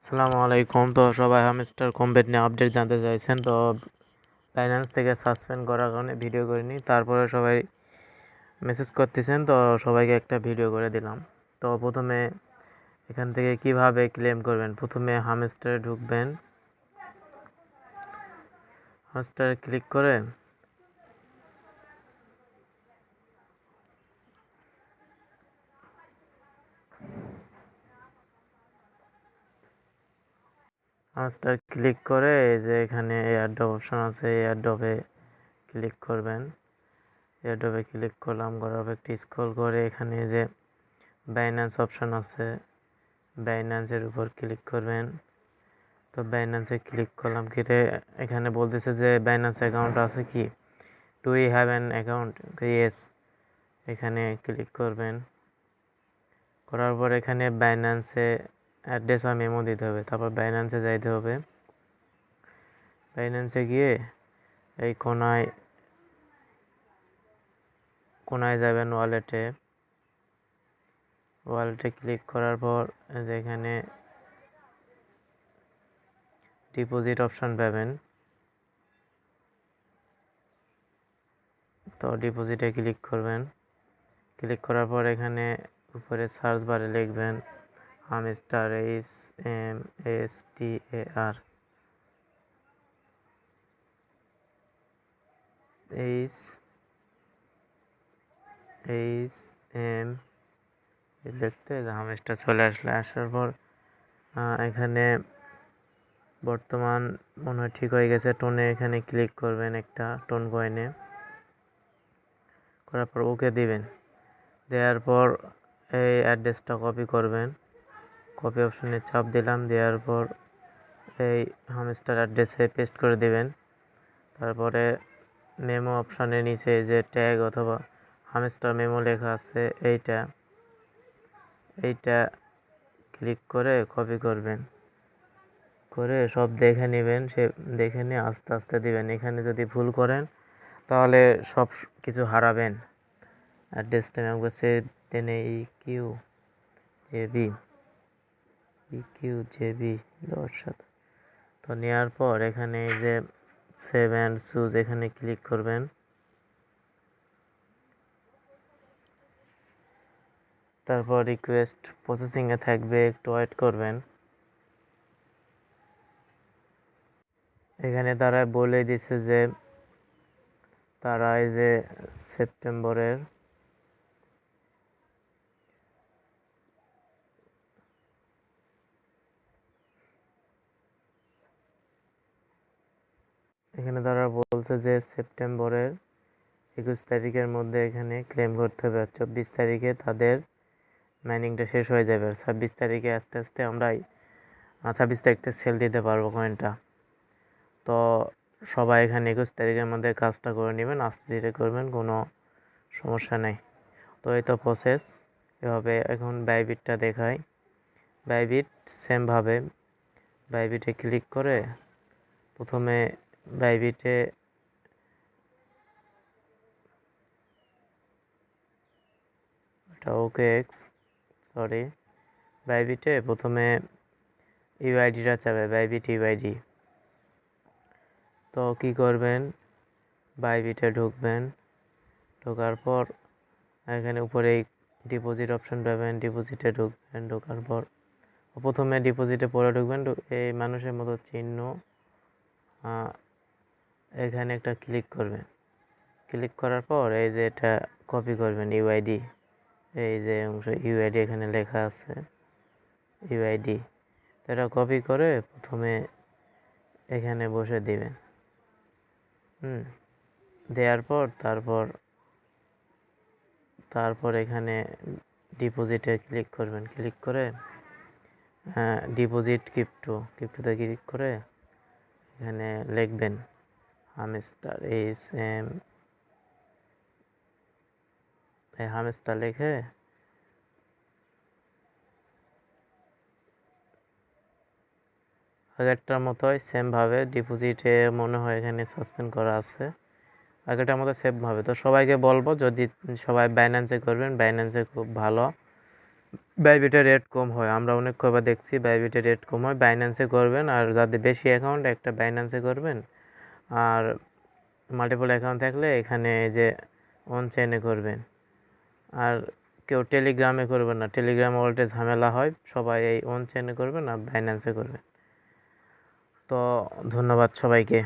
আসসালামু আলাইকুম। তো সবাই হামস্টার কম্বেট নিয়ে আপডেট জানতে চাইছেন। তো বাইন্যান্স থেকে সাসপেন্ড করার কারণে ভিডিও করিনি, তারপরে সবাই মেসেজ করতেছেন, তো সবাইকে একটা ভিডিও করে দিলাম। তো প্রথমে এখান থেকে কিভাবে ক্লেম করবেন, প্রথমে হামস্টারে ঢুকবেন। হামস্টারে ক্লিক করে এই যে এখানে এয়ারড্রপ অপশন আছে, এয়ারড্রপে ক্লিক করবেন। এয়ারড্রপে ক্লিক করার পর একটু স্ক্রল করে এখানে যে বাইন্যান্স অপশন আছে, বাইন্যান্সের উপর ক্লিক করবেন। তো বাইন্যান্সে ক্লিক করলাম, এখানে বলতেছে যে বাইন্যান্স অ্যাকাউন্ট আছে কি, do you have an account, yes. এখানে ক্লিক করবেন, করার পর এখানে বাইন্যান্সে অ্যাড্রেস আর মেমো দিতে হবে। তারপর বাইন্যান্সে যাইতে হবে। বাইন্যান্সে গিয়ে এই কোনায় যাবেন, ওয়ালেটে ক্লিক করার পর এখানে ডিপোজিট অপশন পাবেন। তো ডিপোজিটে ক্লিক করবেন। ক্লিক করার পর এখানে উপরে সার্চ বারে লিখবেন হামস্টার, HAMSTAR, লিখতে হামস্টার চলে আসার পর এখানে বর্তমান মনে হয় ঠিক হয়ে গেছে। টোনে এখানে ক্লিক করবেন, একটা টোন কয়েনে করার পর ওকে দিবেন। দেওয়ার পর এই অ্যাড্রেসটা কপি করবেন, কপি অপশনে চাপ দিলাম। দেওয়ার পর এই হামস্টার অ্যাড্রেসে পেস্ট করে দিবেন। তারপরে মেমো অপশানের নিচে যে ট্যাগ অথবা হামস্টার মেমো লেখা আছে, এইটা ক্লিক করে কপি করবেন, করে সব দেখে নেবেন। সে দেখে নিয়ে আস্তে আস্তে দিবেন। এখানে যদি ভুল করেন তাহলে সব কিছু হারাবেন। অ্যাড্রেসটা ম্যাম করছে টেনে ইকিউ জেবি 10। তো নেওয়ার পর এখানে এই যে সেভ অ্যান্ড চুজ, এখানে ক্লিক করবেন। তারপর রিকোয়েস্ট প্রসেসিংয়ে থাকবে, একটু ওয়েট করবেন। এখানে তারা বলে দিছে যে তারা এই যে সেপ্টেম্বরের এখানে তারা বলছে যে সেপ্টেম্বরের 21 তারিখের মধ্যে এখানে ক্লেম করতে হবে। 24 তারিখে তাদের মাইনিংটা শেষ হয়ে যাবে। আর 26 তারিখে আস্তে আস্তে আমরা 26 তারিখতে সেল দিতে পারবো কয়েনটা। তো সবাই এখানে 21 তারিখের মধ্যে কাজটা করে নেবেন, আস্তে ধীরে করবেন, কোনো সমস্যা নেই। তো এই তো প্রসেস এভাবে। এখন বাইবিটটা দেখাই। বাইবিট সেমভাবে বাইবিটে ক্লিক করে প্রথমে বাইবিটে বাইবিটে প্রথমে ইউআইডিটা চাবে, বাইবিট ইউআইডি। তো কি করবেন, বাইবিটে ঢুকবেন। ঢোকার পর এখানে উপরে ডিপোজিট অপশন পাবেন, ডিপোজিটে ঢুকবেন। ঢোকার পর প্রথমে ডিপোজিটে পরে ঢুকবেন, এই মানুষের মতো চিহ্ন এখানে একটা ক্লিক করবেন। ক্লিক করার পর এই যে এটা কপি করবেন, ইউআইডি, এই যে অংশ ইউআইডি এখানে লেখা আছে, ইউআইডি। এটা কপি করে প্রথমে এখানে বসে দিবেন। দেওয়ার পর তারপর এখানে ডিপোজিটে ক্লিক করবেন। ক্লিক করে ডিপোজিট ক্রিপ্টোতে ক্লিক করে এখানে লিখবেন হামস্টার, হামস্টার লিখে আগেরটার মতোই সেমভাবে ডিপোজিটে মনে হয় এখানে সাসপেন্ড করা আছে, আগেরটার মতো সেমভাবে। তো সবাইকে বলবো যদি সবাই বাইন্যান্সে করবেন, বাইন্যান্সে খুব ভালো বাইবিটে রেট কম হয়, আমরা অনেক কবার দেখছি বাইবিটে রেট কম হয়। বাইন্যান্সে করবেন, আর যাদের বেশি অ্যাকাউন্ট একটা বাইন্যান্সে করবেন, আর মাল্টিপল অ্যাকাউন্ট থাকলে এখানে এই যে অন চেইনে করবেন। আর কেউ টেলিগ্রামে করবেন না, টেলিগ্রাম ওয়ালেটে ঝামেলা হয়, সবাই এই অন চেইনে করবেন আর বাইন্যান্সে করবেন। তো ধন্যবাদ সবাইকে।